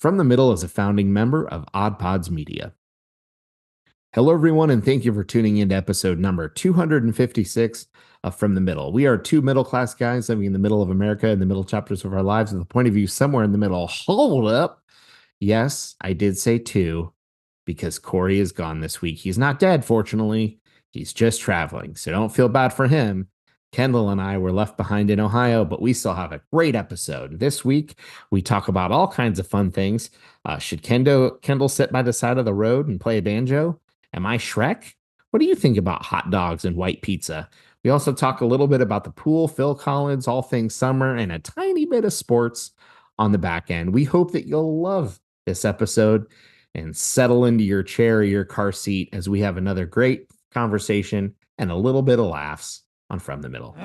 From the Middle is a founding member of Odd Pods Media. Hello, everyone, and thank you for tuning in to episode number 256 of From the Middle. We are two middle-class guys living in the middle of America in the middle chapters of our lives with a point of view somewhere in the middle. Hold up. Yes, I did say two because Kory is gone this week. He's not dead, fortunately. He's just traveling, so don't feel bad for him. Kendall and I were left behind in Ohio, but we still have a great episode. This week, we talk about all kinds of fun things. Should Kendall sit by the side of the road and play a banjo? Am I Shrek? What do you think about hot dogs and white pizza? We also talk a little bit about the pool, Phil Collins, all things summer, and a tiny bit of sports on the back end. We hope that you'll love this episode and settle into your chair or your car seat as we have another great conversation and a little bit of laughs on From the Middle.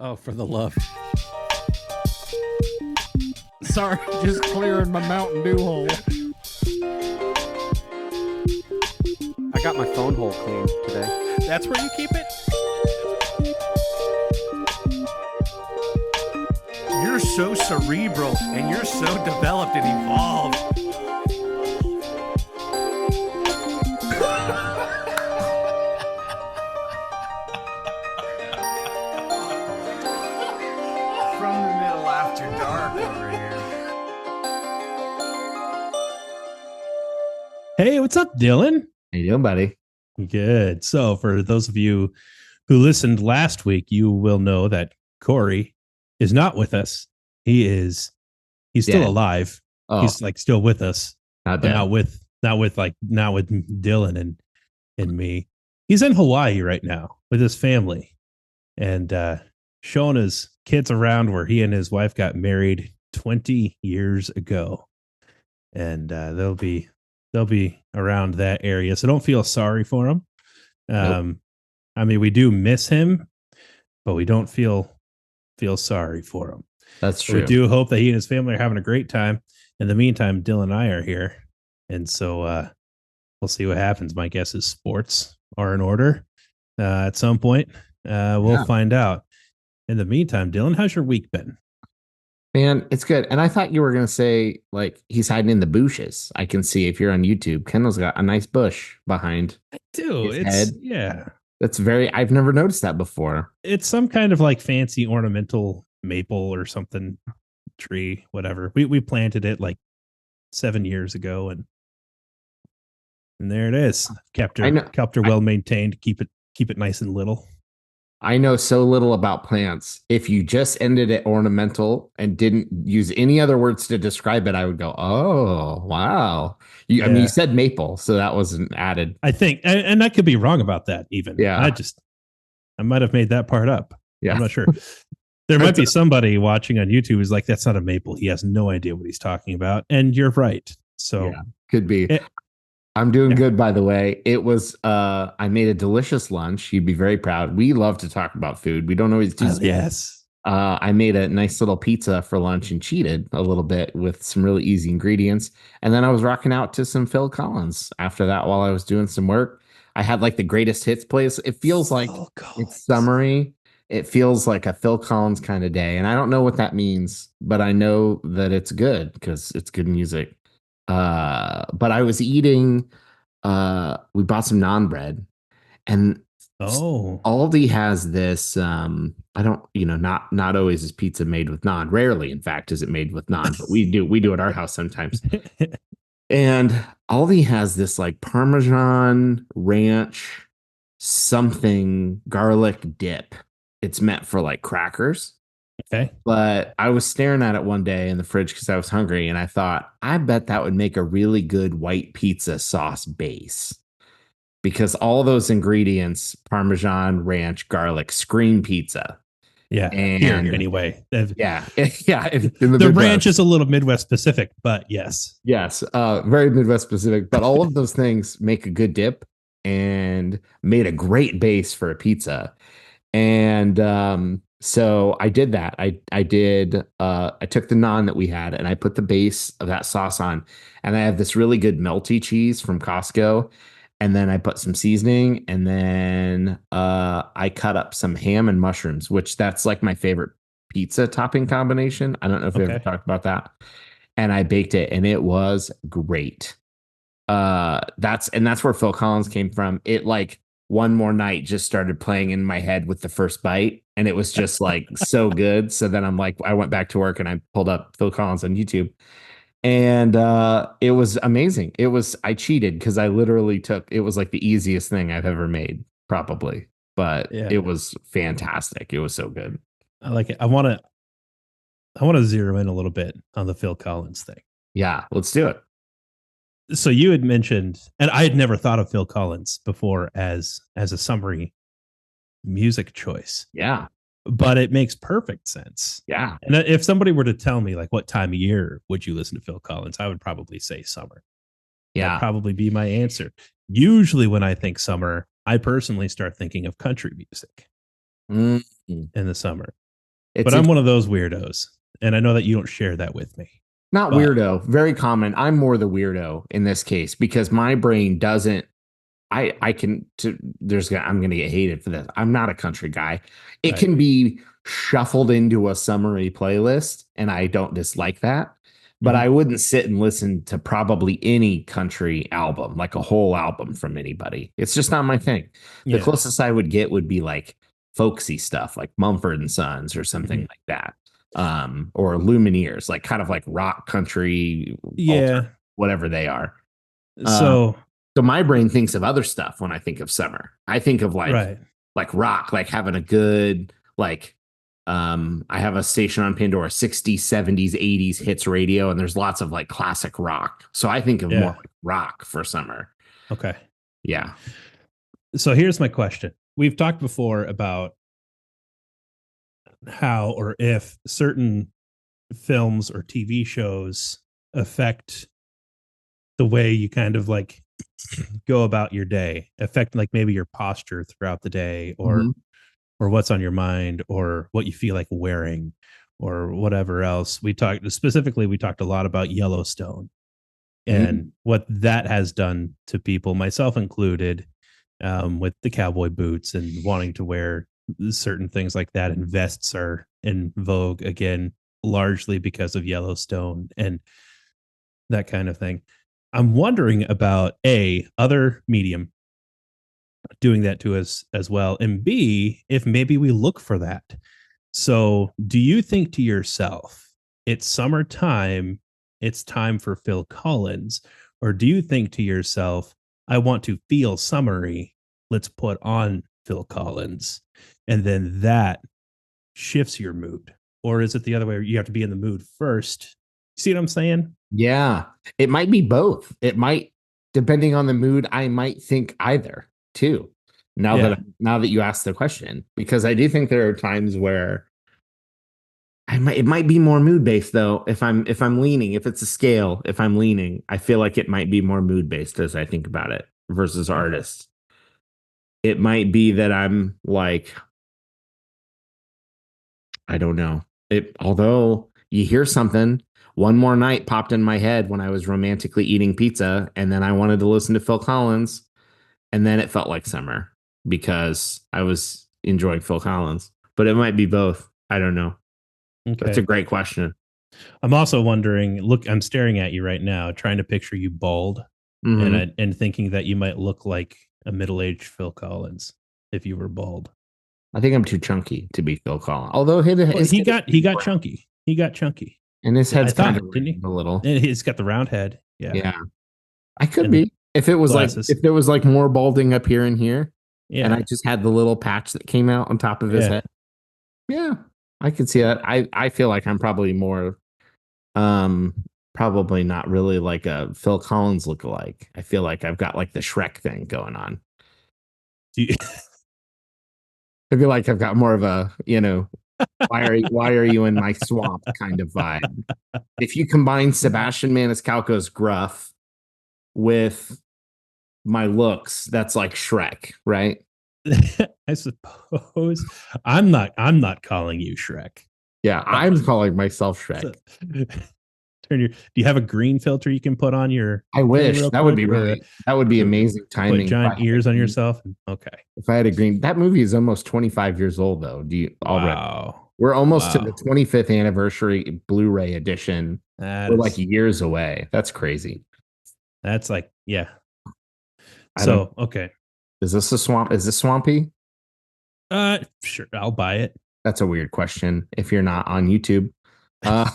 Oh, for the love. Sorry, just clearing my Mountain Dew hole. I got my phone hole cleaned today. That's where you keep it? You're so cerebral and you're so developed and evolved. From the Middle after dark over here. Hey, what's up, Dillon? How you doing, buddy? Good. So for those of you who listened last week, you will know that Kory is not with us. He's still Dead. alive. Oh, He's like still with us, not but dead. not with Dillon and me. He's in Hawaii right now with his family and showing his kids around where he and his wife got married 20 years ago. And they'll be around that area. So don't feel sorry for him. Nope. I mean, we do miss him, but we don't feel sorry for him. That's true. We do hope that he and his family are having a great time. In the meantime, Dillon and I are here. And so we'll see what happens. My guess is sports are in order at some point. We'll find out. In the meantime, Dillon, how's your week been? Man, it's good. And I thought you were going to say, like, he's hiding in the bushes. I can see if you're on YouTube, Kendall's got a nice bush behind I do. his It's head. yeah. That's I've never noticed that before. It's some kind of like fancy ornamental maple or something tree, whatever. We planted it like 7 years ago and there it is. Kept her well maintained, keep it nice and little. I know so little about plants. If you just ended it ornamental and didn't use any other words to describe it, I would go, oh, wow. I mean, you said maple, so that wasn't added. I think, and I could be wrong about that even. Yeah. I might have made that part up. Yeah. I'm not sure. There might be somebody watching on YouTube who's like, that's not a maple. He has no idea what he's talking about. And you're right. So could be. I'm doing good, by the way. It was, I made a delicious lunch. You'd be very proud. We love to talk about food. We don't always do. Yes. I made a nice little pizza for lunch and cheated a little bit with some really easy ingredients. And then I was rocking out to some Phil Collins after that while I was doing some work. I had like the greatest hits plays. It feels like it's summery. It feels like a Phil Collins kind of day. And I don't know what that means, but I know that it's good because it's good music. But I was eating, we bought some naan bread and Aldi has this, not always is pizza made with naan. Rarely, in fact, is it made with naan, but we do at our house sometimes. And Aldi has this like Parmesan ranch, something garlic dip. It's meant for like crackers. Okay. But I was staring at it one day in the fridge because I was hungry and I thought, I bet that would make a really good white pizza sauce base. Because all those ingredients, Parmesan, ranch, garlic, scream pizza. Yeah. And here, anyway. Yeah. In the ranch is a little Midwest specific, but yes. Yes. Very Midwest specific. But all of those things make a good dip and made a great base for a pizza. And so I did that. I took the naan that we had and I put the base of that sauce on. And I have this really good melty cheese from Costco. And then I put some seasoning and then I cut up some ham and mushrooms, which that's like my favorite pizza topping combination. I don't know if we ever talked about that. and I baked it, and it was great. That's where Phil Collins came from. It like One More Night just started playing in my head with the first bite, and it was just like so good. So then I'm like, I went back to work and I pulled up Phil Collins on YouTube, and it was amazing. I cheated because I literally it was like the easiest thing I've ever made, probably, but it was fantastic. It was so good. I like it. I want to zero in a little bit on the Phil Collins thing. Yeah, let's do it. So you had mentioned, and I had never thought of Phil Collins before as a summary music choice. Yeah. But it makes perfect sense. Yeah. And if somebody were to tell me like what time of year would you listen to Phil Collins, I would probably say summer. Yeah. That'd probably be my answer. Usually when I think summer, I personally start thinking of country music in the summer. But I'm one of those weirdos. And I know that you don't share that with me. Not weirdo, very common. I'm more the weirdo in this case because my brain doesn't. I'm going to get hated for this. I'm not a country guy. It can be shuffled into a summary playlist, and I don't dislike that. But I wouldn't sit and listen to probably any country album, like a whole album from anybody. It's just not my thing. The closest I would get would be like folksy stuff, like Mumford and Sons or something like that. Or Lumineers, like kind of like rock country, whatever they are. So my brain thinks of other stuff when I think of summer. I think of like rock, like having a good, like, I have a station on Pandora, 60s, 70s, 80s hits radio, and there's lots of like classic rock. So I think of more like rock for summer. Okay. Yeah. So here's my question. We've talked before about how or if certain films or TV shows affect the way you kind of like go about your day, affect like maybe your posture throughout the day or what's on your mind or what you feel like wearing or whatever else. We talked a lot about Yellowstone and what that has done to people, myself included, with the cowboy boots and wanting to wear certain things like that, and vests are in vogue again, largely because of Yellowstone and that kind of thing. I'm wondering about other medium doing that to us as well, and B, if maybe we look for that. So do you think to yourself, it's summertime, it's time for Phil Collins, or do you think to yourself, I want to feel summery, let's put on Phil Collins, and then that shifts your mood? Or is it the other way? You have to be in the mood first. See what I'm saying? Yeah, it might be both. It might, depending on the mood, I might think either too. Now that you asked the question, because I do think there are times where it might be more mood based though. If I'm leaning, if it's a scale, if I'm leaning, I feel like it might be more mood based as I think about it versus artists. It might be that I'm like, I don't know. Although you hear something, One More Night popped in my head when I was romantically eating pizza, and then I wanted to listen to Phil Collins, and then it felt like summer because I was enjoying Phil Collins. But it might be both. I don't know. Okay. That's a great question. I'm also wondering, look, I'm staring at you right now, trying to picture you bald and thinking that you might look like a middle-aged Phil Collins if you were bald. I think I'm too chunky to be Phil Collins. Although he got chunky. He got chunky. And his head's kind of a little. And he's got the round head. Yeah. Yeah. I could be. If it was glasses. If there was like more balding up here and here. Yeah. And I just had the little patch that came out on top of his head. Yeah. I could see that. I feel like I'm probably more probably not really like a Phil Collins lookalike. I feel like I've got like the Shrek thing going on. I feel like I've got more of a, why are you in my swamp kind of vibe. If you combine Sebastian Maniscalco's gruff with my looks, that's like Shrek, right? I suppose. I'm not calling you Shrek. Yeah, I'm calling myself Shrek. Do you have a green filter you can put on your? I wish that would be that would be amazing timing. Put giant ears on yourself. Okay. If I had a green, that movie is almost 25 years old though. Already? Wow. We're almost to the Wow. 25th anniversary Blu-ray edition. We're like years away. That's crazy. That's like, yeah. I don't. So, okay. Is this a swamp? Is this swampy? Sure, I'll buy it. That's a weird question. If you're not on YouTube, uh,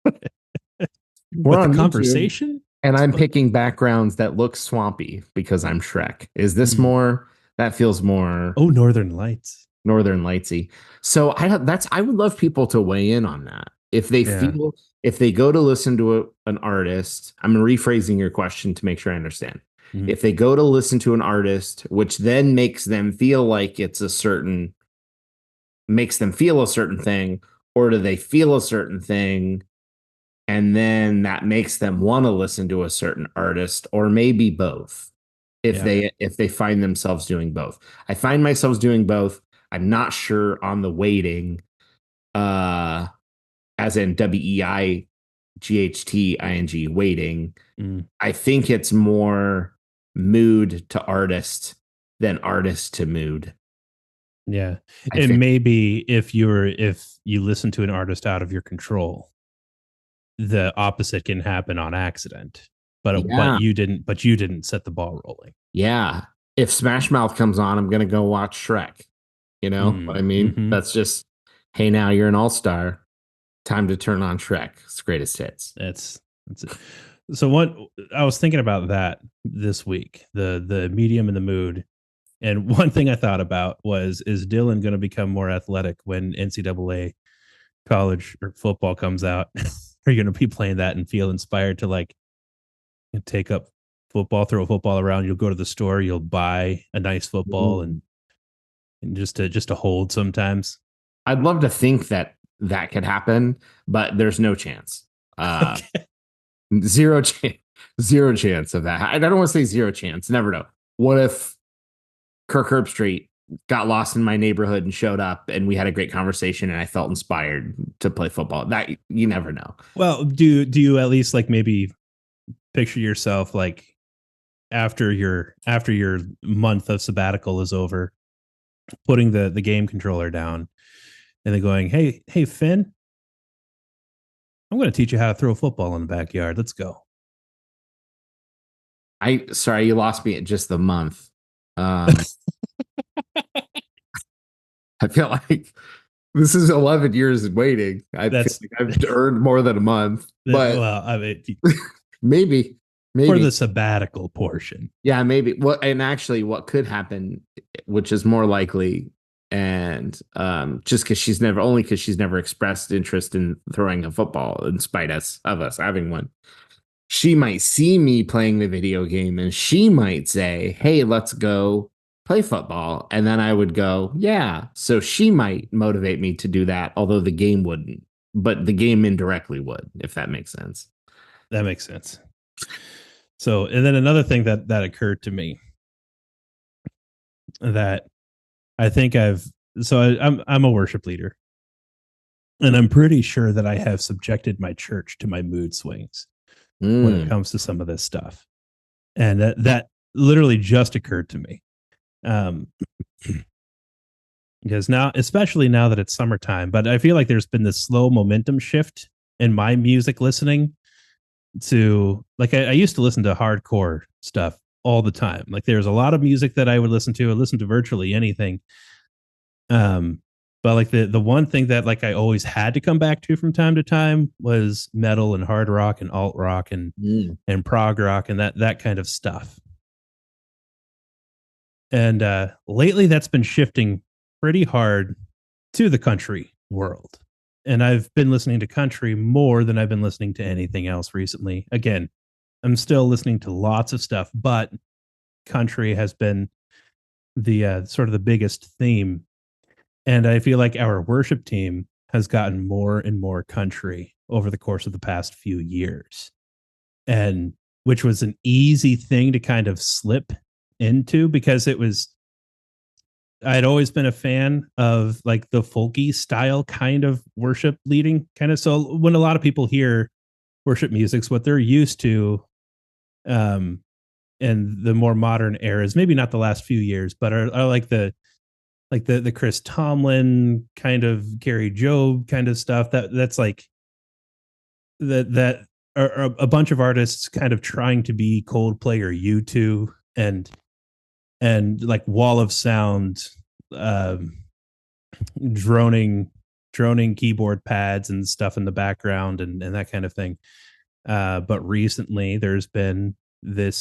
we're But the on YouTube, conversation? and I'm picking backgrounds that look swampy because I'm Shrek. Is this Hmm. more? That feels more Oh, Northern Lights. Northern Lightsy. So I would love people to weigh in on that. If they Yeah. feel if they go to listen to an artist, I'm rephrasing your question to make sure I understand. Mhm. If they go to listen to an artist, which then makes them feel like makes them feel a certain thing, or do they feel a certain thing and then that makes them want to listen to a certain artist, or maybe both? Yeah. If they find themselves doing both. I find myself doing both. I'm not sure on the weighting, as in WEIGHTING weighting. Mm. I think it's more mood to artist than artist to mood. Yeah. I And think. maybe if you listen to an artist out of your control, the opposite can happen on accident. But Yeah. you didn't set the ball rolling. Yeah. If Smash Mouth comes on, I'm gonna go watch Shrek. You know what I mean? Mm-hmm. That's just, hey, now you're an all-star. Time to turn on Shrek. It's greatest hits. That's it. So what I was thinking about that this week, the medium and the mood. And one thing I thought about was, is Dillon going to become more athletic when NCAA college or football comes out? Are you going to be playing that and feel inspired to like take up football, throw a football around? You'll go to the store, you'll buy a nice football and just to hold sometimes. I'd love to think that that could happen, but there's no chance. Okay. Zero chance. Zero chance of that. I don't want to say zero chance. Never know. What if Kirk Herbstreit got lost in my neighborhood and showed up, and we had a great conversation, and I felt inspired to play football? That, you never know. Well, do you at least like maybe picture yourself like after your month of sabbatical is over, putting the game controller down and then going, hey Finn, I'm going to teach you how to throw a football in the backyard. Let's go. Sorry, you lost me at just the month. I feel like this is 11 years in waiting. I feel like I've earned more than a month, but well, I mean, maybe for the sabbatical portion. Yeah, maybe. Well, and actually what could happen, which is more likely, and just because she's never expressed interest in throwing a football in spite of us having one, she might see me playing the video game and she might say, hey, let's go play football. And then I would go, yeah. So she might motivate me to do that, although the game wouldn't, but the game indirectly would, if that makes sense. That makes sense. So, and then another thing that occurred to me that I think I'm a worship leader, and I'm pretty sure that I have subjected my church to my mood swings when it comes to some of this stuff. And that literally just occurred to me. Because now, especially now that it's summertime, but I feel like there's been this slow momentum shift in my music listening to, like, I used to listen to hardcore stuff all the time. Like, there's a lot of music that I would listen to. I listen to virtually anything. But like the one thing that like I always had to come back to from time to time was metal and hard rock and alt rock and prog rock and that kind of stuff. And lately that's been shifting pretty hard to the country world. And I've been listening to country more than I've been listening to anything else recently. Again, I'm still listening to lots of stuff, but country has been the sort of the biggest theme. And I feel like our worship team has gotten more and more country over the course of the past few years. And which was an easy thing to kind of slip into because I'd always been a fan of like the folky style kind of worship leading kind of. So when a lot of people hear worship music's what they're used to, and the more modern eras, maybe not the last few years, but are like the like the Chris Tomlin kind of Gary Jobe kind of stuff. That's like that are a bunch of artists kind of trying to be Coldplay or U2 and like wall of sound, droning keyboard pads and stuff in the background and that kind of thing. But recently there's been a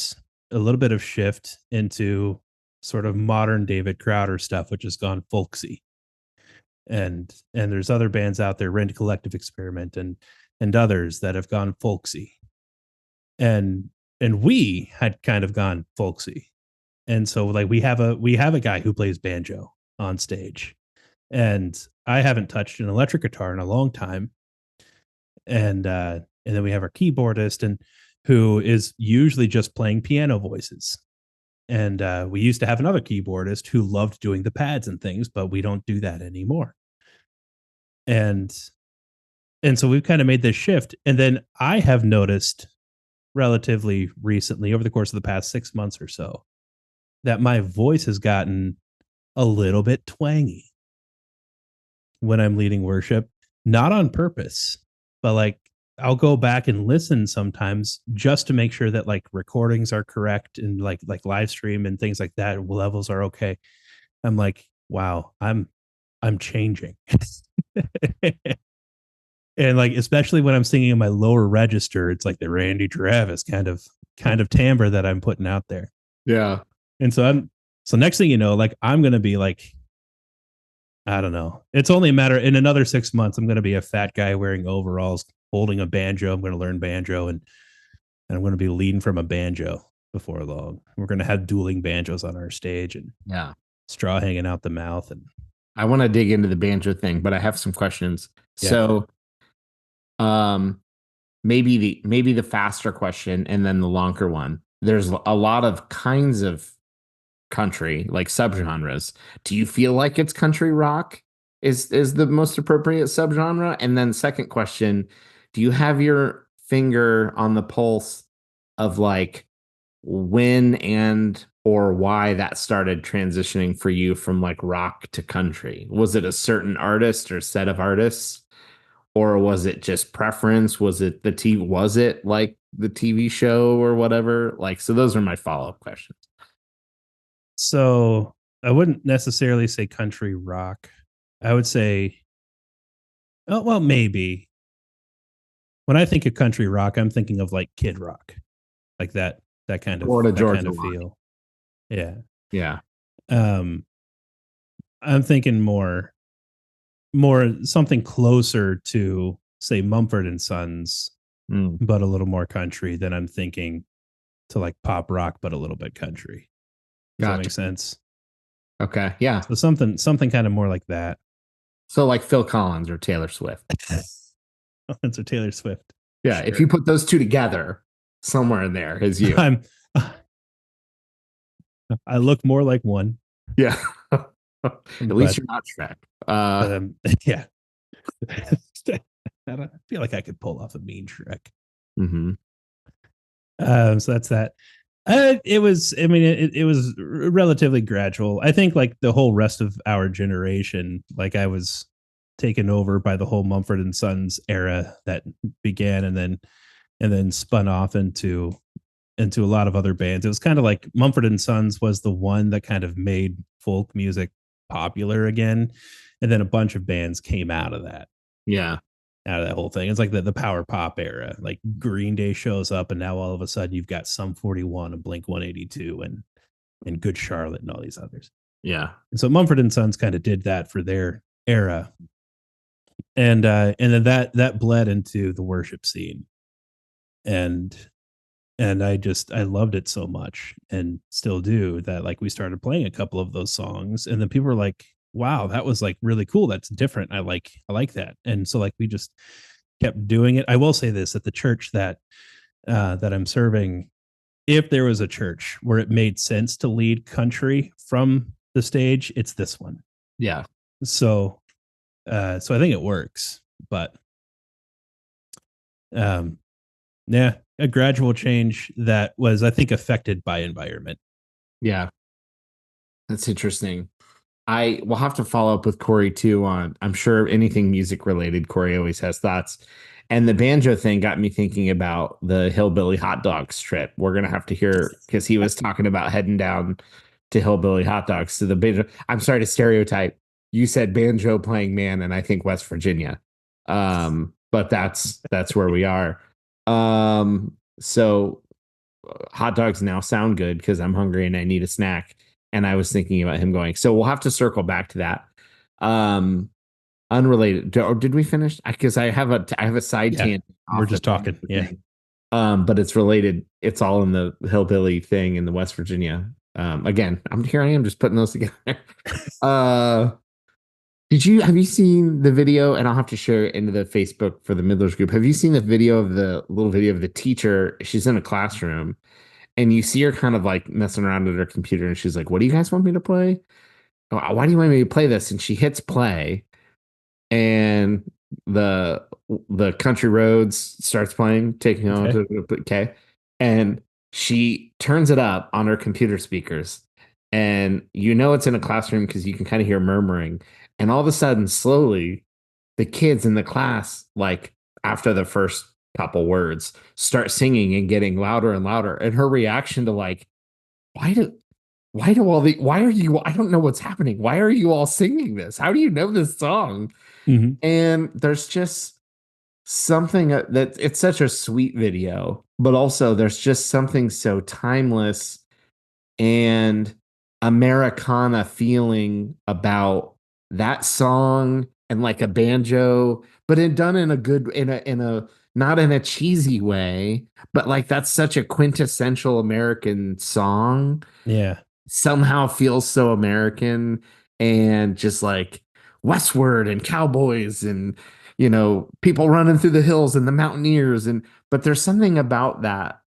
little bit of shift into sort of modern David Crowder stuff, which has gone folksy. And there's other bands out there, Rent Collective Experiment and others that have gone folksy. And we had kind of gone folksy. And so like we have a guy who plays banjo on stage. And I haven't touched an electric guitar in a long time. And then we have our keyboardist and who is usually just playing piano voices. And we used to have another keyboardist who loved doing the pads and things, but we don't do that anymore. And so we've kind of made this shift. And then I have noticed relatively recently, over the course of the past 6 months or so, that my voice has gotten a little bit twangy when I'm leading worship, not on purpose, but like I'll go back and listen sometimes just to make sure that like recordings are correct and like live stream and things like that levels are okay. I'm like, wow, I'm changing. And like especially when I'm singing in my lower register, it's like the Randy Travis kind of timbre that I'm putting out there. Yeah. And so next thing you know, like I'm gonna be like, I don't know. It's only a matter in another 6 months. I'm gonna be a fat guy wearing overalls, holding a banjo. I'm gonna learn banjo and I'm gonna be leading from a banjo before long. We're gonna have dueling banjos on our stage and straw hanging out the mouth. And I want to dig into the banjo thing, but I have some questions. Yeah. So maybe the faster question and then the longer one. There's a lot of kinds of country, like subgenres. Do you feel like it's country rock is the most appropriate subgenre? And then second question, do you have your finger on the pulse of like when and or why that started transitioning for you from like rock to country? Was it a certain artist or set of artists? Or was it just preference? Was it was it like the TV show or whatever? Like, so those are my follow-up questions. so I wouldn't necessarily say country rock. I would say, oh, well, maybe. When I think of country rock, I'm thinking of like Kid Rock, like that kind of Florida that Georgia kind of line. feel. Yeah. Yeah. I'm thinking more something closer to say Mumford and Sons, but a little more country than I'm thinking to like pop rock, but a little bit country. Does that make sense? Okay. Yeah. So something kind of more like that. So like Phil Collins or Taylor Swift. Collins or Taylor Swift. Yeah. Sure. If you put those two together, somewhere in there is you. I look more like one. Yeah. At least you're not Shrek. Yeah. I feel like I could pull off a mean Shrek. Mm-hmm. So that's that. It was relatively gradual. I think like the whole rest of our generation, like I was taken over by the whole Mumford and Sons era that began and then spun off into a lot of other bands. It was kind of like Mumford and Sons was the one that kind of made folk music popular again. And then a bunch of bands came out of that. Yeah. Out of that whole thing. It's like the power pop era. Like Green Day shows up and now all of a sudden you've got Sum 41 and Blink 182 and Good Charlotte and all these others. Yeah. And so Mumford and Sons kind of did that for their era. And then that bled into the worship scene. And I loved it so much and still do that. Like we started playing a couple of those songs and then people were like, wow, that was like really cool. That's different. I like that. And so like we just kept doing it. I will say this, at the church that I'm serving, if there was a church where it made sense to lead country from the stage, it's this one. Yeah. So I think it works, but yeah, a gradual change that was, I think, affected by environment. Yeah. That's interesting. I will have to follow up with Kory too on, I'm sure anything music related, Kory always has thoughts. And the banjo thing got me thinking about the Hillbilly Hot Dogs trip. We're gonna have to hear because he was talking about heading down to Hillbilly Hot Dogs to the banjo. I'm sorry to stereotype. You said banjo playing man, and I think West Virginia. But that's where we are. So hot dogs now sound good because I'm hungry and I need a snack. And I was thinking about him going. So we'll have to circle back to that. Unrelated. Or did we finish? Because I have a side tangent. We're just talking. Yeah. But it's related. It's all in the hillbilly thing in the West Virginia. Again, I am just putting those together. Have you seen the video? And I'll have to share it into the Facebook for the Middlers group. Have you seen the little video of the teacher? She's in a classroom and you see her kind of like messing around at her computer. And she's like, "What do you guys want me to play? Why do you want me to play this?" And she hits play and the Country Roads starts playing, taking on to okay. And she turns it up on her computer speakers. And it's in a classroom because you can kind of hear murmuring. And all of a sudden, slowly, the kids in the class, like after the first couple words, start singing and getting louder and louder. And her reaction to like, why are you, I don't know what's happening. Why are you all singing this? How do you know this song? Mm-hmm. And there's just something that it's such a sweet video, but also there's just something so timeless and Americana feeling about that song and like a banjo, but it done in a good, in a not in a cheesy way, but like that's such a quintessential American song. Yeah. Somehow feels so American and just like westward and cowboys and people running through the hills and the mountaineers but there's something about that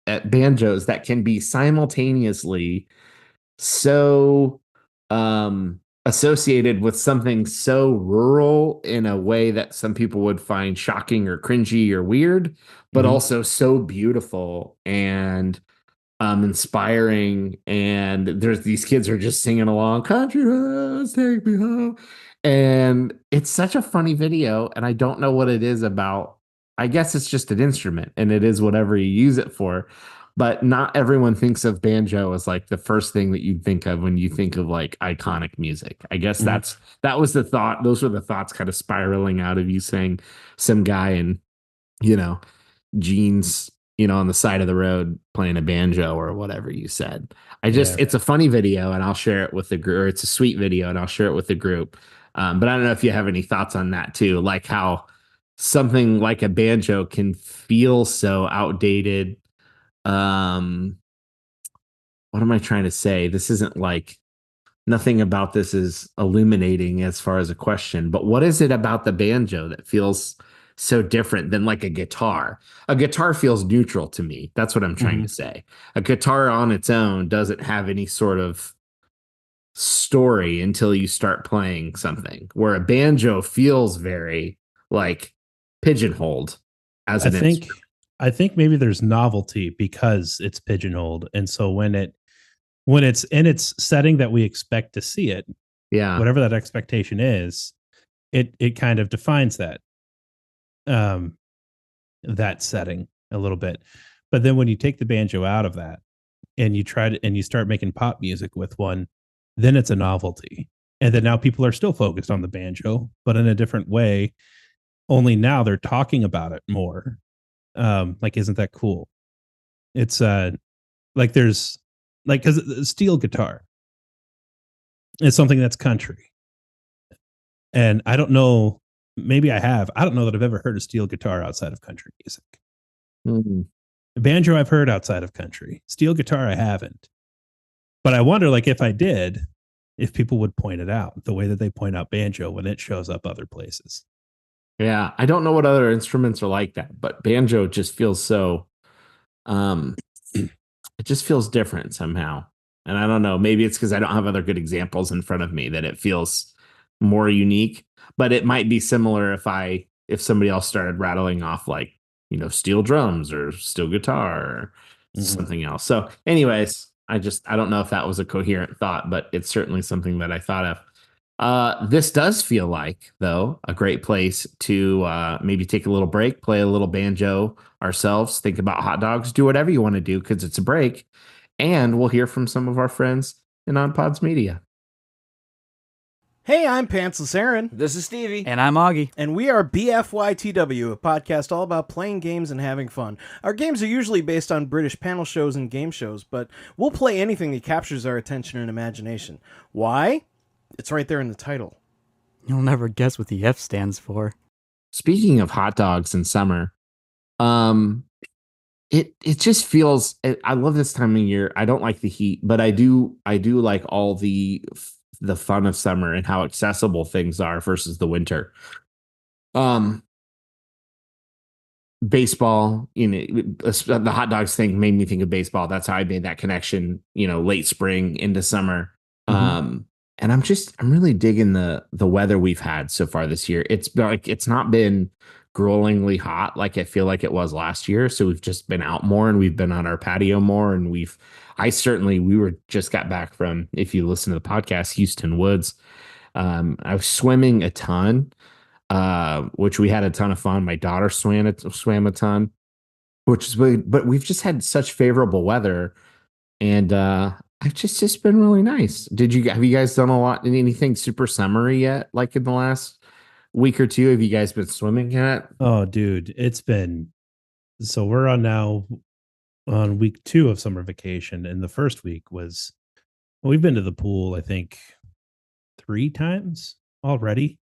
at banjos that can be simultaneously so associated with something so rural in a way that some people would find shocking or cringy or weird, but also so beautiful and inspiring. And there's these kids are just singing along, "Country roads take me home." And it's such a funny video. And I don't know what it is about. I guess it's just an instrument and it is whatever you use it for. But not everyone thinks of banjo as like the first thing that you'd think of when you think of like iconic music. I guess that was the thought. Those were the thoughts kind of spiraling out of you saying some guy in, jeans, on the side of the road playing a banjo or whatever you said. It's a funny video and I'll share it with the group, or it's a sweet video and I'll share it with the group. But I don't know if you have any thoughts on that too, like how something like a banjo can feel so outdated. What am I trying to say? This isn't like nothing about this is illuminating as far as a question, but what is it about the banjo that feels so different than like a guitar? A guitar feels neutral to me. That's what I'm trying to say. A guitar on its own doesn't have any sort of story until you start playing something, where a banjo feels very like pigeonholed as an instrument. I think maybe there's novelty because it's pigeonholed. And so when it's in its setting that we expect to see it, whatever that expectation is, it kind of defines that setting a little bit. But then when you take the banjo out of that and you start making pop music with one, then it's a novelty. And then now people are still focused on the banjo, but in a different way. Only now they're talking about it more. Like, isn't that cool? It's like there's like, because steel guitar is something that's country, and I don't know, maybe I don't know that I've ever heard a steel guitar outside of country music. Banjo I've heard outside of country. Steel guitar I haven't, but I wonder, like, if I did, if people would point it out the way that they point out banjo when it shows up other places. Yeah, I don't know what other instruments are like that, but banjo just feels so it just feels different somehow. And I don't know, maybe it's because I don't have other good examples in front of me that it feels more unique, but it might be similar if somebody else started rattling off like, steel drums or steel guitar or something else. So anyways, I don't know if that was a coherent thought, but it's certainly something that I thought of. This does feel like, though, a great place to maybe take a little break, play a little banjo ourselves, think about hot dogs, do whatever you want to do because it's a break. And we'll hear from some of our friends in On Pods Media. Hey, I'm Pantsless Aaron. This is Stevie. And I'm Augie. And we are BFYTW, a podcast all about playing games and having fun. Our games are usually based on British panel shows and game shows, but we'll play anything that captures our attention and imagination. Why? It's right there in the title. You'll never guess what the F stands for. Speaking of hot dogs in summer, it just feels, I love this time of year. I don't like the heat, but I do like all the fun of summer and how accessible things are versus the winter. Baseball, the hot dogs thing made me think of baseball. That's how I made that connection, late spring into summer. And I'm really digging the weather we've had so far this year. It's not been gruelingly hot like I feel like it was last year. So we've just been out more and we've been on our patio more. And we got back from, if you listen to the podcast, Houston Woods. I was swimming a ton, which we had a ton of fun. My daughter swam a ton, which is really, but we've just had such favorable weather. And it's just been really nice. Have you guys done anything super summery yet? Like in the last week or two, have you guys been swimming yet? Oh, dude, so we're on week 2 of summer vacation. And the first week we've been to the pool, I think 3 times already.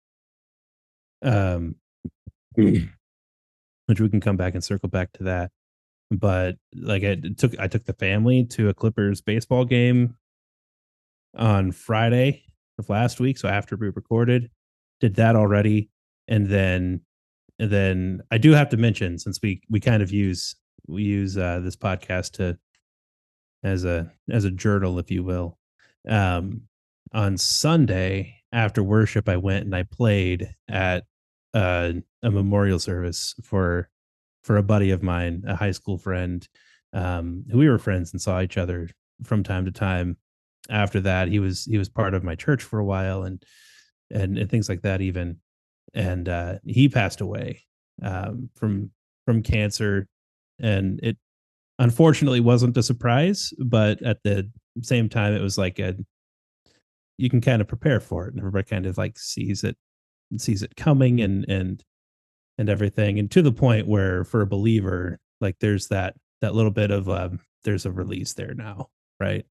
Which we can come back and circle back to that. But like I took the family to a Clippers baseball game on Friday of last week. So after we recorded, did that already. And then I do have to mention, since we kind of use this podcast as a journal, if you will. On Sunday after worship, I went and I played at a memorial service for a buddy of mine, a high school friend, who we were friends and saw each other from time to time. After that, he was part of my church for a while and things like that even. And he passed away from cancer, and it unfortunately wasn't a surprise, but at the same time, it was like you can kind of prepare for it, and everybody kind of like sees it coming and everything, and to the point where for a believer, like there's that little bit of there's a release there now, right?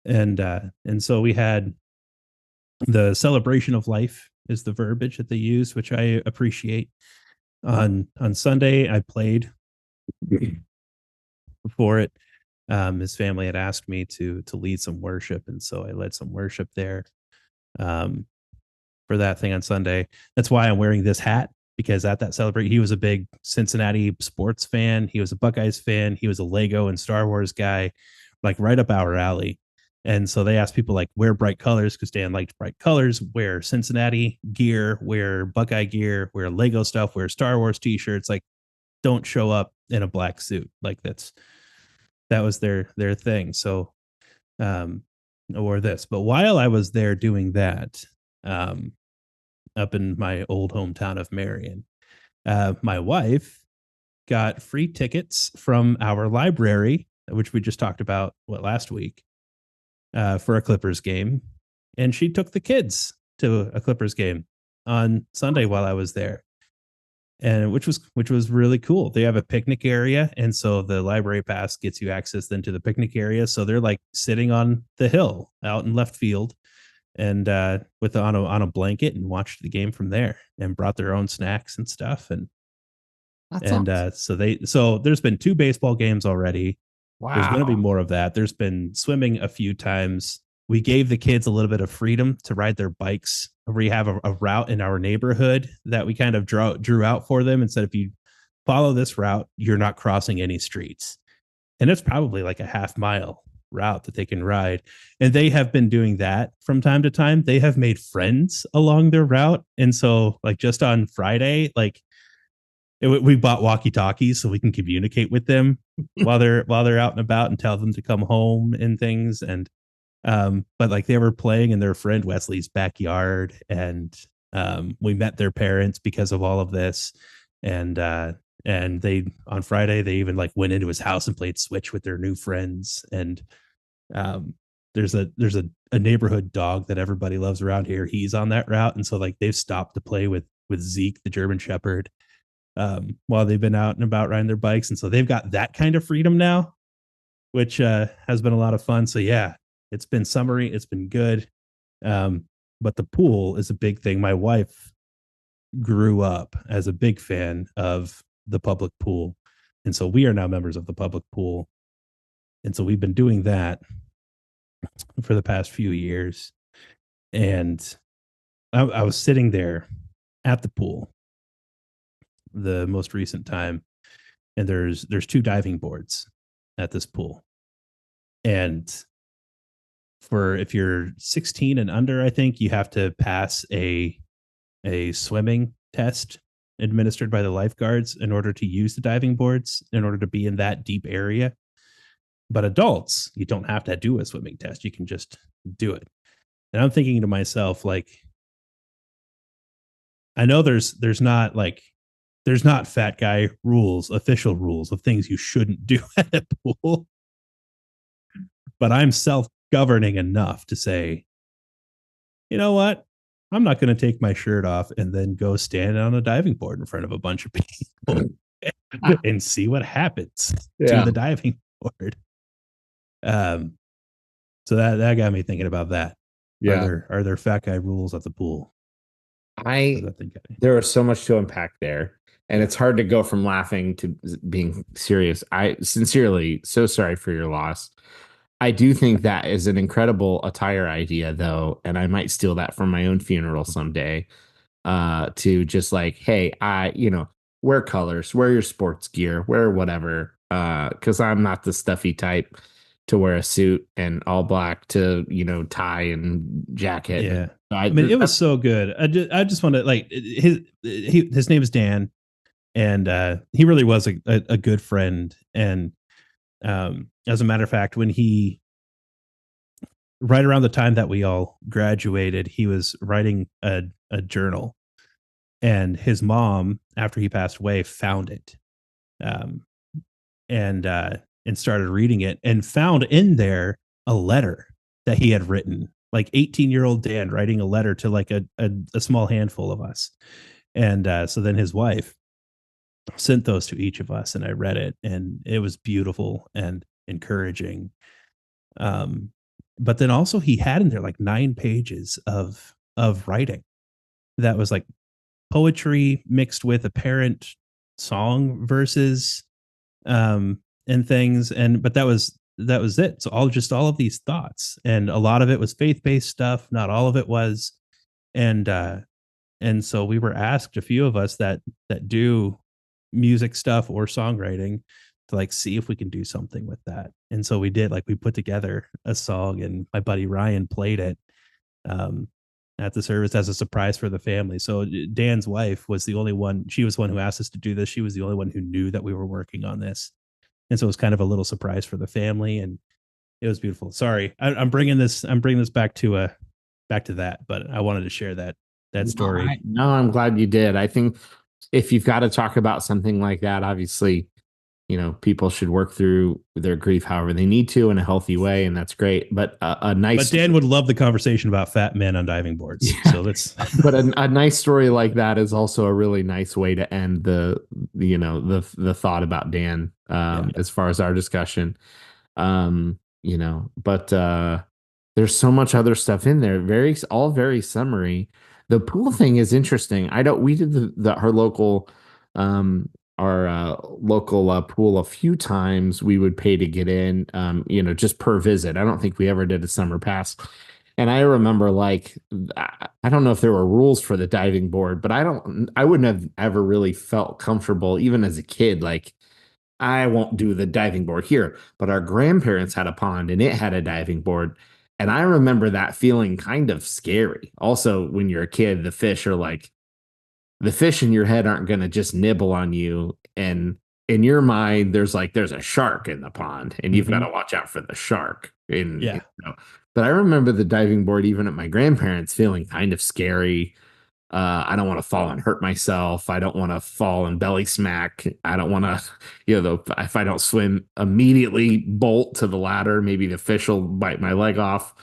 And so we had the celebration of life is the verbiage that they use, which I appreciate. On Sunday, I played before it. His family had asked me to lead some worship, and so I led some worship there for that thing on Sunday. That's why I'm wearing this hat, because at that celebration, he was a big Cincinnati sports fan. He was a Buckeyes fan. He was a Lego and Star Wars guy, like right up our alley. And so they asked people like, wear bright colors, because Dan liked bright colors, wear Cincinnati gear, wear Buckeye gear, wear Lego stuff, wear Star Wars t-shirts, like don't show up in a black suit. Like that was their thing. So I wore this. But while I was there doing that, up in my old hometown of Marion, my wife got free tickets from our library, which we just talked about last week, for a Clippers game, and she took the kids to a Clippers game on Sunday while I was there, and which was really cool. They have a picnic area, and so the library pass gets you access then to the picnic area. So they're like sitting on the hill out in left field, and on a blanket, and watched the game from there, and brought their own snacks and stuff. And so there's been 2 baseball games already. Wow. There's going to be more of that. There's been swimming a few times. We gave the kids a little bit of freedom to ride their bikes. We have a route in our neighborhood that we kind of drew out for them and said, if you follow this route, you're not crossing any streets. And it's probably like a half-mile route that they can ride. And they have been doing that from time to time. They have made friends along their route. And so like just on Friday, like We bought walkie-talkies so we can communicate with them while they're out and about and tell them to come home and things. And but like they were playing in their friend Wesley's backyard, and we met their parents because of all of this. And they on Friday they even like went into his house and played Switch with their new friends. And there's a neighborhood dog that everybody loves around here. He's on that route, and so like they've stopped to play with Zeke, the German Shepherd, while they've been out and about riding their bikes. And so they've got that kind of freedom now, which has been a lot of fun. So yeah, it's been summery. It's been good. But the pool is a big thing. My wife grew up as a big fan of the public pool. And so we are now members of the public pool. And so we've been doing that for the past few years. And I was sitting there at the pool the most recent time, and there's 2 diving boards at this pool. And for if you're 16 and under, I think you have to pass a swimming test administered by the lifeguards in order to use the diving boards, in order to be in that deep area. But adults, you don't have to do a swimming test. You can just do it. And I'm thinking to myself, like, I know there's not fat guy rules, official rules of things you shouldn't do at a pool. But I'm self-governing enough to say, you know what? I'm not going to take my shirt off and then go stand on a diving board in front of a bunch of people and see what happens to the diving board. So that got me thinking about that. Yeah. Are there fat guy rules at the pool? There was so much to unpack there, and it's hard to go from laughing to being serious. I sincerely so sorry for your loss. I do think that is an incredible attire idea, though, and I might steal that from my own funeral someday. To just like, hey, wear colors, wear your sports gear, wear whatever. Because I'm not the stuffy type to wear a suit and all black to tie and jacket. Yeah, I mean, it was so good. I just want to like his name is Dan, and he really was a good friend. And as a matter of fact, when right around the time that we all graduated, he was writing a journal, and his mom, after he passed away, found it, and started reading it, and found in there a letter that he had written, like 18-year-old Dan writing a letter to like a small handful of us. And so then his wife sent those to each of us, and I read it, and it was beautiful and encouraging. But then also he had in there like 9 pages of writing that was like poetry mixed with apparent song verses, and things. But that was it. So all of these thoughts, and a lot of it was faith-based stuff. Not all of it was. And so we were asked, a few of us that do music stuff or songwriting, to like see if we can do something with that. And so we did. Like, we put together a song, and my buddy Ryan played it at the service as a surprise for the family. So Dan's wife was the only one. She was the one who asked us to do this. She was the only one who knew that we were working on this. And so it was kind of a little surprise for the family, and it was beautiful. Sorry, I'm bringing this back to that, but I wanted to share that story. No, I'm glad you did. I think if you've got to talk about something like that, obviously, people should work through their grief however they need to in a healthy way, and that's great. But but Dan would love the conversation about fat men on diving boards. Yeah. So let's. But a nice story like that is also a really nice way to end the thought about Dan. As far as our discussion, but there's so much other stuff in there. All very summary. The pool thing is interesting. We did our local pool a few times. We would pay to get in, just per visit. I don't think we ever did a summer pass. And I remember, like, I don't know if there were rules for the diving board, but I wouldn't have ever really felt comfortable, even as a kid, like, I won't do the diving board here. But our grandparents had a pond, and it had a diving board. And I remember that feeling kind of scary. Also, when you're a kid, the fish are like the fish in your head aren't going to just nibble on you. And in your mind, there's a shark in the pond, and you've got to watch out for the shark. Yeah. But I remember the diving board, even at my grandparents', feeling kind of scary. I don't want to fall and hurt myself. I don't want to fall and belly smack. I don't want to, if I don't swim, immediately bolt to the ladder. Maybe the fish will bite my leg off.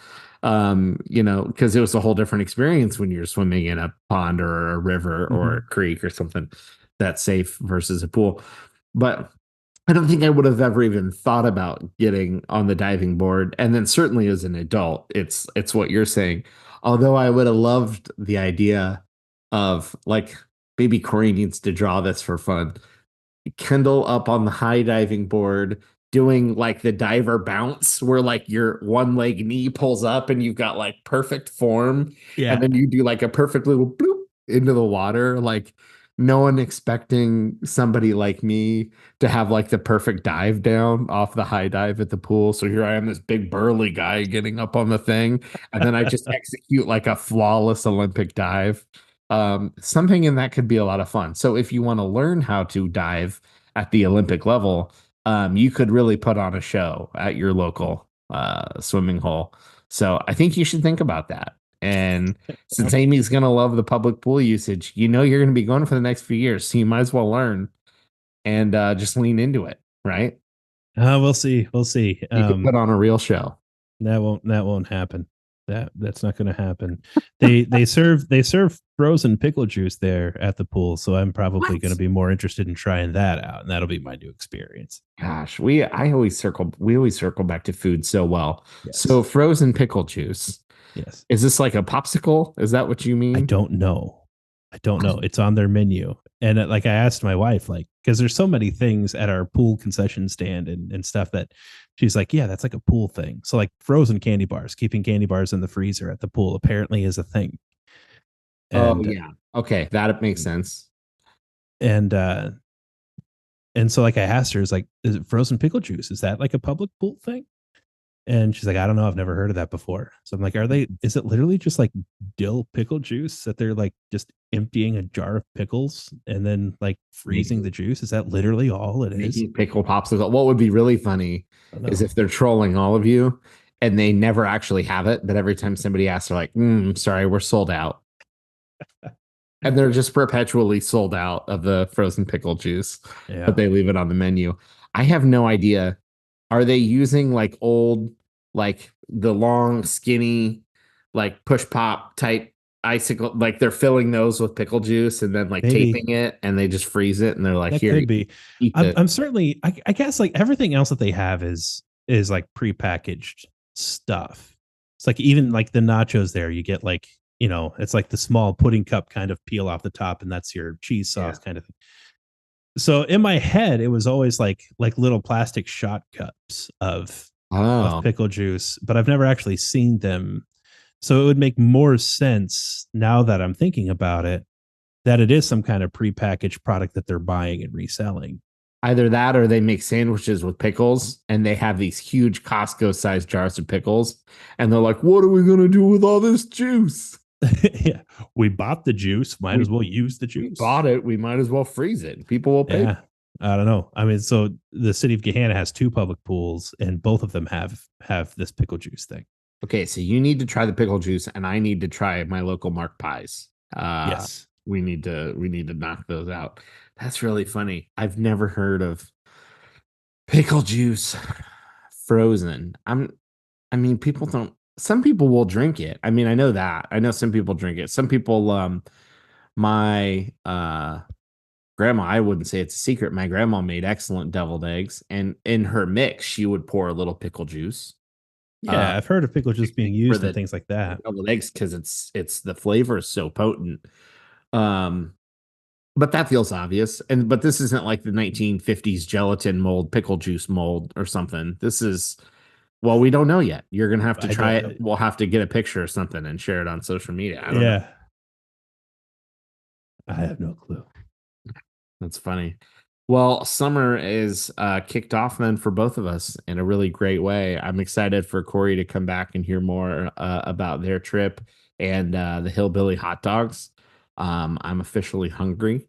Because it was a whole different experience when you're swimming in a pond or a river or a creek or something that's safe versus a pool. But I don't think I would have ever even thought about getting on the diving board. And then certainly as an adult, it's what you're saying. Although I would have loved the idea of, like, maybe Kory needs to draw this for fun. Kendall up on the high diving board doing like the diver bounce where like your one leg knee pulls up and you've got like perfect form. Yeah. And then you do like a perfect little bloop into the water. Like, no one expecting somebody like me to have like the perfect dive down off the high dive at the pool. So here I am, this big burly guy getting up on the thing. And then I just execute like a flawless Olympic dive. Something in that could be a lot of fun. So if you want to learn how to dive at the Olympic level, you could really put on a show at your local swimming hole. So I think you should think about that. And since Amy's going to love the public pool usage, you're going to be going for the next few years. So you might as well learn and just lean into it, right? We'll see. We'll see. You could put on a real show. That won't happen. That's not going to happen. They serve frozen pickle juice there at the pool, so I'm probably going to be more interested in trying that out, and that'll be my new experience. Gosh, we always circle back to food so well. Yes. So frozen pickle juice. Yes. Is this like a popsicle? Is that what you mean? I don't know. It's on their menu. And like I asked my wife, like, because there's so many things at our pool concession stand and stuff that she's like, yeah, that's like a pool thing. So like frozen candy bars, keeping candy bars in the freezer at the pool apparently is a thing. And, yeah. Okay. That makes sense. And so like I asked her, is it frozen pickle juice? Is that like a public pool thing? And she's like, I don't know. I've never heard of that before. So I'm like, is it literally just like dill pickle juice that they're like just emptying a jar of pickles and then like freezing the juice? Is that literally all it is? Pickle popsicle. What would be really funny is if they're trolling all of you and they never actually have it. But every time somebody asks, they're like, sorry, we're sold out. And they're just perpetually sold out of the frozen pickle juice, but they leave it on the menu. I have no idea. Are they using like old, like the long, skinny, like push pop type icicle? Like they're filling those with pickle juice and then like taping it and they just freeze it and they're like, that here. Could be. I'm certainly, I guess like everything else that they have is like prepackaged stuff. It's like even like the nachos there, you get like, it's like the small pudding cup kind of peel off the top and that's your cheese sauce kind of thing. So in my head, it was always like little plastic shot cups of pickle juice, but I've never actually seen them. So it would make more sense now that I'm thinking about it, that it is some kind of prepackaged product that they're buying and reselling. Either that or they make sandwiches with pickles and they have these huge Costco sized jars of pickles. And they're like, what are we going to do with all this juice? Yeah, we bought the juice. Might as well use the juice. We bought it. We might as well freeze it. People will pay. Yeah, I don't know. I mean, so the city of Gahanna has 2 public pools, and both of them have this pickle juice thing. Okay, so you need to try the pickle juice, and I need to try my local Mark Pies. Yes, we need to knock those out. That's really funny. I've never heard of pickle juice frozen. I mean, people don't. Some people will drink it. I mean, I know that. I know some people drink it. Some people, my grandma, I wouldn't say it's a secret. My grandma made excellent deviled eggs, and in her mix, she would pour a little pickle juice. Yeah, I've heard of pickle juice being used and things like that. Deviled eggs because it's the flavor is so potent. But that feels obvious. But this isn't like the 1950s gelatin mold pickle juice mold or something. This is. Well, we don't know yet. You're going to have to try it. We'll have to get a picture or something and share it on social media. I don't know. I have no clue. That's funny. Well, summer is kicked off then for both of us in a really great way. I'm excited for Kory to come back and hear more about their trip and the hillbilly hot dogs. I'm officially hungry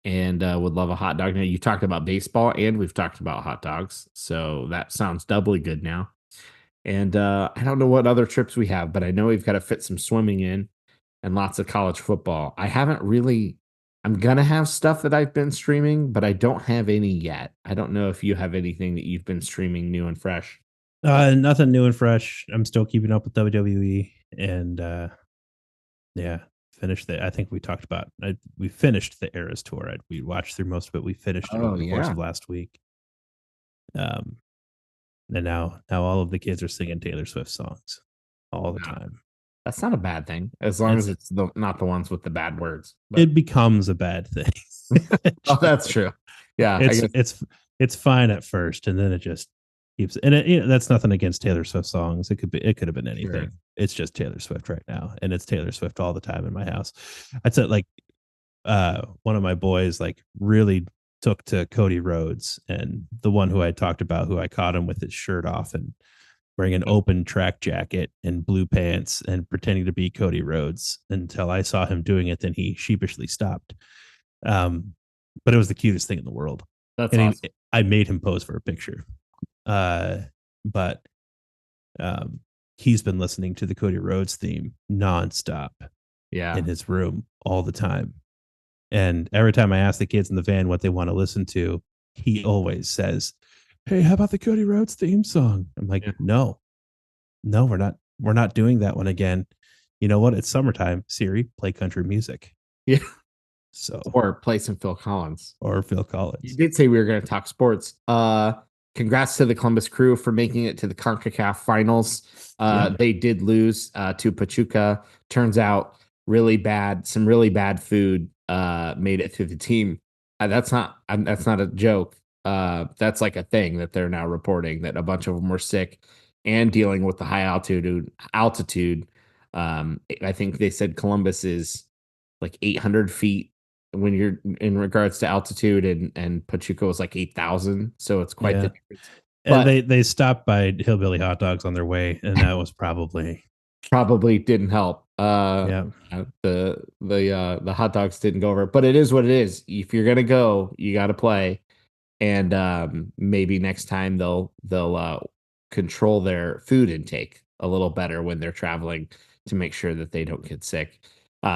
and would love a hot dog. Now, you talked about baseball and we've talked about hot dogs. So that sounds doubly good now. And I don't know what other trips we have, but I know we've got to fit some swimming in and lots of college football. I haven't really, I'm going to have stuff that I've been streaming, but I don't have any yet. I don't know if you have anything that you've been streaming new and fresh. Nothing new and fresh. I'm still keeping up with WWE and yeah, finished the. I think we talked about. We finished the Eras tour. We watched through most of it. We finished it over the course of last week. And now all of the kids are singing Taylor Swift songs all the time. That's not a bad thing, as long as it's not the ones with the bad words. But it becomes a bad thing. Oh, that's true. Yeah, it's fine at first, and then it just keeps. And that's nothing against Taylor Swift songs. It could have been anything. Sure. It's just Taylor Swift right now, and it's Taylor Swift all the time in my house. I'd say like one of my boys like really took to Cody Rhodes, and the one who I talked about, who I caught him with his shirt off and wearing an open track jacket and blue pants and pretending to be Cody Rhodes until I saw him doing it. Then he sheepishly stopped. But it was the cutest thing in the world. That's awesome. I made him pose for a picture. But he's been listening to the Cody Rhodes theme nonstop in his room all the time. And every time I ask the kids in the van what they want to listen to, he always says, "Hey, how about the Cody Rhodes theme song?" I'm like, no, we're not doing that one again. You know what? It's summertime. Siri, play country music. Yeah. So, or play some Phil Collins. You did say we were going to talk sports. Congrats to the Columbus Crew for making it to the CONCACAF finals. They did lose to Pachuca. Turns out some really bad food made it through the team. That's not a joke. That's like a thing that they're now reporting, that a bunch of them were sick and dealing with the high altitude. I think they said Columbus is like 800 feet when you're in regards to altitude, and Pachuca was like 8,000. So it's quite the difference. And they stopped by Hillbilly Hot Dogs on their way, and that was probably didn't help. The hot dogs didn't go over, but it is what it is. If you're gonna go, you got to play, and maybe next time they'll control their food intake a little better when they're traveling to make sure that they don't get sick.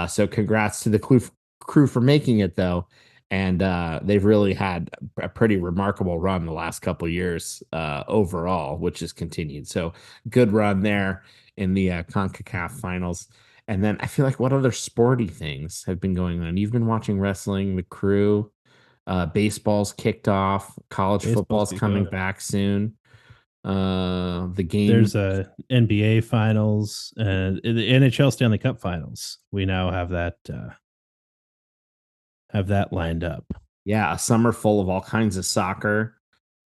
So congrats to the crew for making it, though. And they've really had a pretty remarkable run the last couple years overall, which has continued. So good run there in the CONCACAF finals. And then I feel like, what other sporty things have been going on? You've been watching wrestling, the Crew, baseball's kicked off, college football's coming back soon. The game, there's a NBA finals and the NHL Stanley Cup finals. We now have that lined up. Yeah, a summer full of all kinds of soccer.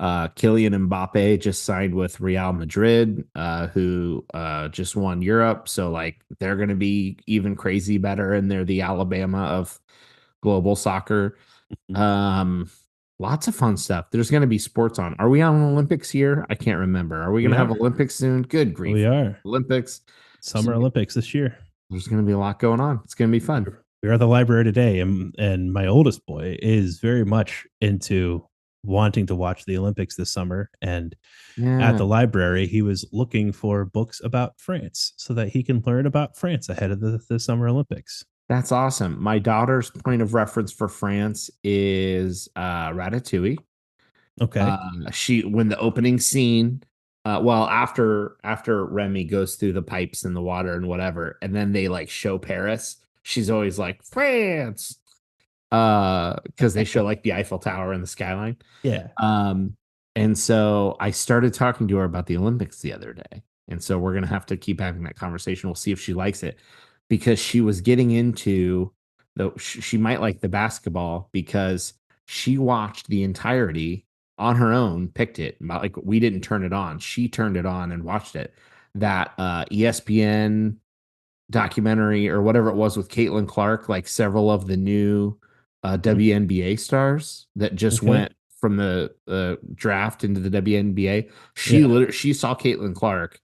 Kylian Mbappe just signed with Real Madrid, who just won Europe. So like they're going to be even crazy better, and they're the Alabama of global soccer. Lots of fun stuff. There's going to be sports on. Are we on an Olympics here? I can't remember. Are we going to have Olympics soon? Good grief. We are. Olympics. Summer Olympics this year. There's going to be a lot going on. It's going to be fun. We are at the library today, and my oldest boy is very much into wanting to watch the Olympics this summer. And at the library, he was looking for books about France so that he can learn about France ahead of the Summer Olympics. That's awesome. My daughter's point of reference for France is Ratatouille. Okay. When the opening scene, after Remy goes through the pipes and the water and whatever, and then they like show Paris, she's always like, France, because they show like the Eiffel Tower and the skyline. Yeah. And so I started talking to her about the Olympics the other day, and so we're gonna have to keep having that conversation. We'll see if she likes it, because she was getting into she might like the basketball, because she watched the entirety on her own, picked it. Like, we didn't turn it on. She turned it on and watched it. That ESPN documentary or whatever it was with Caitlin Clark, like several of the new WNBA stars that just went from the draft into the WNBA. She saw Caitlin Clark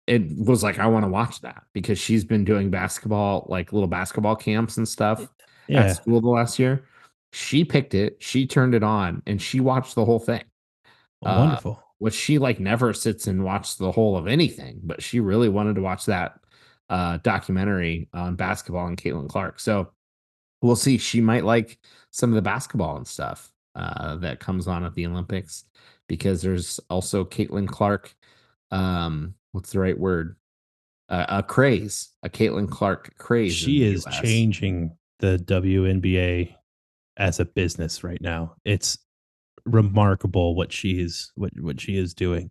it was like, I want to watch that because she's been doing basketball, like little basketball camps and stuff at Yeah. school the last year. She picked it, she turned it on, and she watched the whole thing. Wonderful. Which she like never sits and watches the whole of anything, but she really wanted to watch that documentary on basketball and Caitlin Clark. So we'll see. She might like some of the basketball and stuff that comes on at the Olympics because there's also Caitlin Clark. What's the right word? A craze, a Caitlin Clark craze in She the is US. changing the WNBA as a business right now. It's remarkable what she is doing.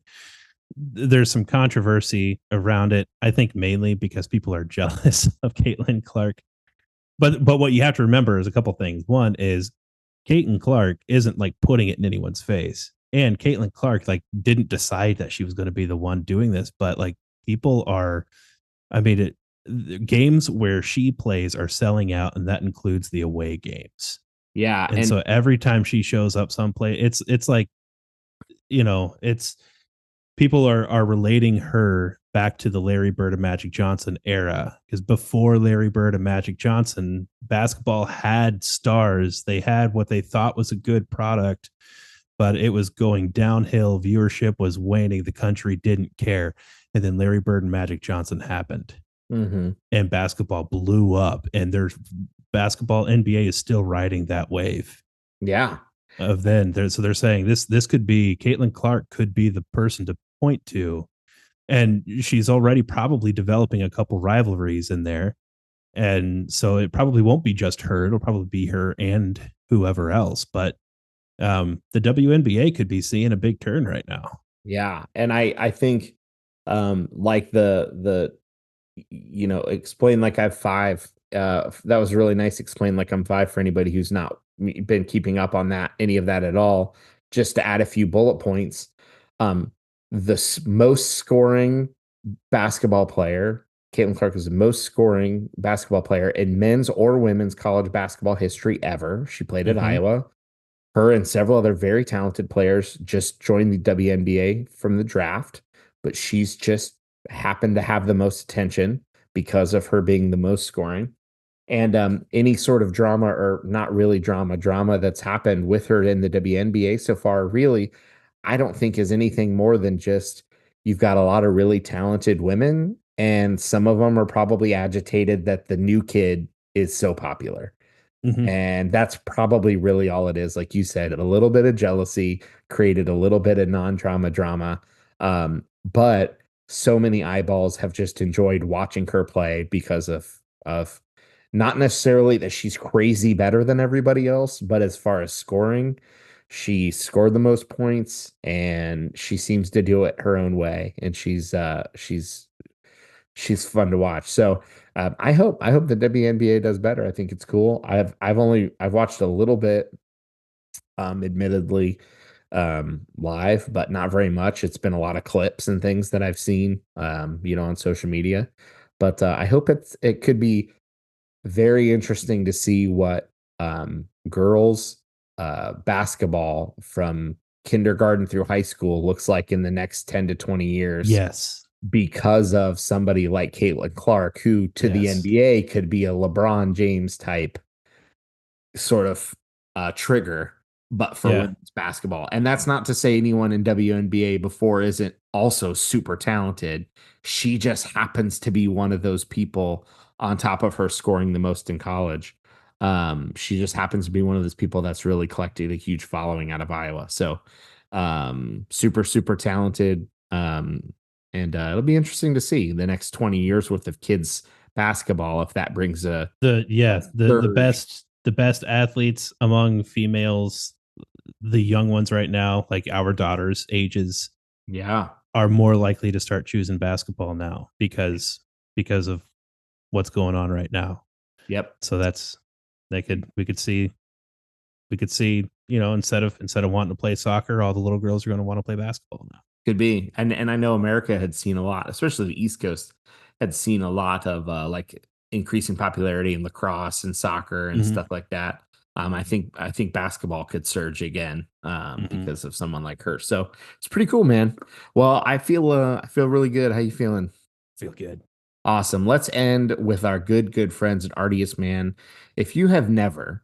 There's some controversy around it. I think mainly because people are jealous of Caitlin Clark. But what you have to remember is a couple things. One is Caitlin Clark isn't like putting it in anyone's face. And Caitlin Clark like didn't decide that she was going to be the one doing this, but like people are, I mean, the games where she plays are selling out, and that includes the away games. Yeah, And so every time she shows up someplace, it's like, it's people are relating her back to the Larry Bird and Magic Johnson era, because before Larry Bird and Magic Johnson, basketball had stars. They had what they thought was a good product, but it was going downhill. Viewership was waning. The country didn't care. And then Larry Bird and Magic Johnson happened, and basketball blew up. And there's basketball NBA is still riding that wave. Yeah. Of then, so they're saying this could be Caitlin Clark could be the person to point to, and she's already probably developing a couple rivalries in there, and so it probably won't be just her. It'll probably be her and whoever else. But the WNBA could be seeing a big turn right now. Yeah, and I think like the explain like I'm five. That was really nice. Explain like I'm five for anybody who's not been keeping up on that any of that at all. Just to add a few bullet points, the most scoring basketball player, Caitlin Clark, is the most scoring basketball player in men's or women's college basketball history ever. She played at Iowa. Her and several other very talented players just joined the WNBA from the draft, but she's just happened to have the most attention because of her being the most scoring. And any sort of drama, or not really drama that's happened with her in the WNBA so far, really, I don't think is anything more than just you've got a lot of really talented women, and some of them are probably agitated that the new kid is so popular. And that's probably really all it is. Like you said, a little bit of jealousy created a little bit of drama. But so many eyeballs have just enjoyed watching her play because of not necessarily that she's crazy better than everybody else, but as far as scoring, she scored the most points, and she seems to do it her own way. And she's fun to watch. So I hope the WNBA does better. I think it's cool. I've watched a little bit, admittedly, live, but not very much. It's been a lot of clips and things that I've seen, on social media. But I hope it could be very interesting to see what girls basketball from kindergarten through high school looks like in the next 10 to 20 years. Yes. Because of somebody like Caitlin Clark, who to the NBA could be a LeBron James type sort of trigger, but for women's basketball. And that's not to say anyone in WNBA before isn't also super talented. She just happens to be one of those people on top of her scoring the most in college. She just happens to be one of those people that's really collected a huge following out of Iowa. So super, super talented. And it'll be interesting to see the next 20 years worth of kids basketball, if that brings the best athletes among females, the young ones right now, like our daughters' ages, are more likely to start choosing basketball now because of what's going on right now. Yep. So we could see, instead of wanting to play soccer, all the little girls are going to want to play basketball now. Could be. And I know America had seen a lot, especially the East Coast had seen a lot of like increasing popularity in lacrosse and soccer and stuff like that. I think basketball could surge again because of someone like her. So it's pretty cool, man. Well, I feel really good. How you feeling? Feel good. Awesome. Let's end with our good friends at Artius Man. If you have never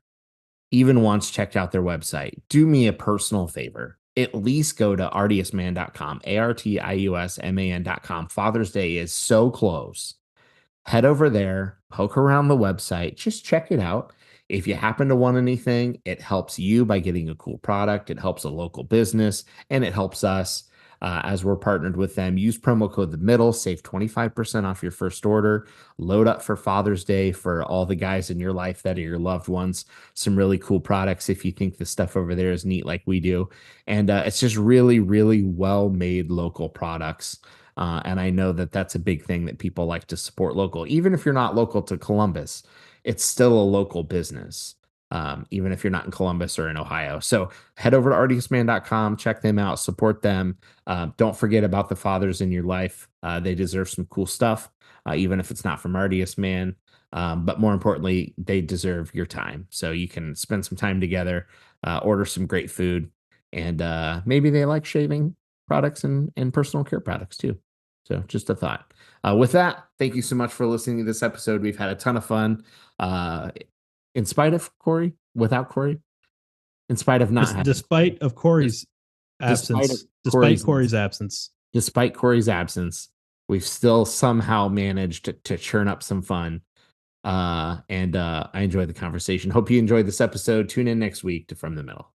even once checked out their website, do me a personal favor. At least go to artiusman.com, ARTIUSMAN.com. Father's Day is so close. Head over there, poke around the website, just check it out. If you happen to want anything, it helps you by getting a cool product. It helps a local business, and it helps us as we're partnered with them. Use promo code The Middle, save 25% off your first order. Load up for Father's Day for all the guys in your life that are your loved ones. Some really cool products if you think the stuff over there is neat like we do. And it's just really well-made local products. And I know that that's a big thing that people like to support local. Even if you're not local to Columbus, it's still a local business, even if you're not in Columbus or in Ohio. So head over to artiusman.com, check them out, support them. Don't forget about the fathers in your life. They deserve some cool stuff, even if it's not from Artius Man. But more importantly, they deserve your time. So you can spend some time together, order some great food, and maybe they like shaving products and personal care products too. So just a thought. With that, thank you so much for listening to this episode. We've had a ton of fun. In spite of Kory, without Kory, in spite of not having, Despite of Kory's absence, despite Kory's absence, despite Kory's absence, we've still somehow managed to churn up some fun. And I enjoyed the conversation. Hope you enjoyed this episode. Tune in next week to From the Middle.